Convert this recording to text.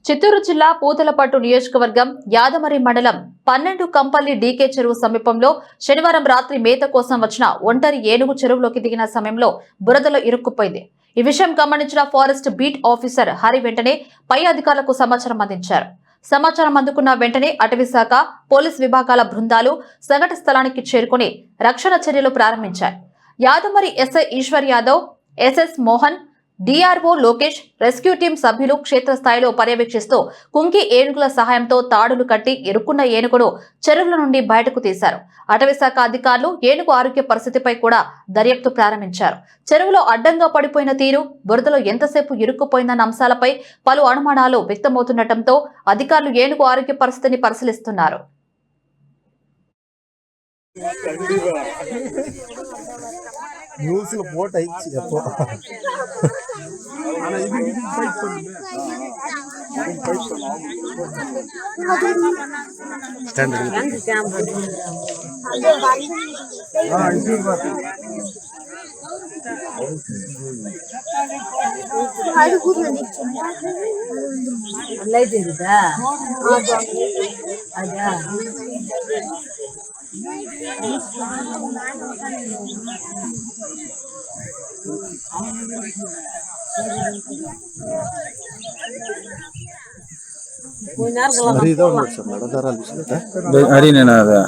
చిత్తూరు జిల్లా పూతలపట్టు నియోజకవర్గం యాదమరి మండలం 12 కంపల్లి డీకే చెరువు సమీపంలో శనివారం రాత్రి మేత కోసం వచ్చిన ఒంటరి ఏనుగు చెరువులోకి దిగిన సమయంలో బురదలో ఇరుక్కుపోయింది. ఈ విషయం గమనించిన ఫారెస్ట్ బీట్ ఆఫీసర్ హరి వెంటనే పై అధికారులకు సమాచారం అందించారు. సమాచారం అందుకున్న వెంటనే అటవీశాఖ, పోలీస్ విభాగాల బృందాలు సంఘటన స్థలానికి చేరుకుని రక్షణ చర్యలు ప్రారంభించారు. Yadamari SI Eshwar Yadav, SS Mohan, DRO Lokesh, rescue team సభ్యులు క్షేత్రస్థాయిలో పర్యవేక్షిస్తూ కుంకి ఏనుగుల సహాయంతో తాడులు కట్టి ఇరుక్కున్న ఏనుగును చెరువుల నుండి బయటకు తీశారు. అటవీశాఖ అధికారులు ఏనుగు ఆరోగ్య పరిస్థితిపై కూడా దర్యాప్తు ప్రారంభించారు. చెరువులో అడ్డంగా పడిపోయిన తీరు, బురదలో ఎంతసేపు ఇరుక్కుపోయిందన్న అంశాలపై పలు అనుమానాలు వ్యక్తమవుతుండటంతో అధికారులు ఏనుగు ఆరోగ్య పరిస్థితిని పరిశీలిస్తున్నారు. న్యూస్లో పోట్ అయింది అదా హరి నేను అదా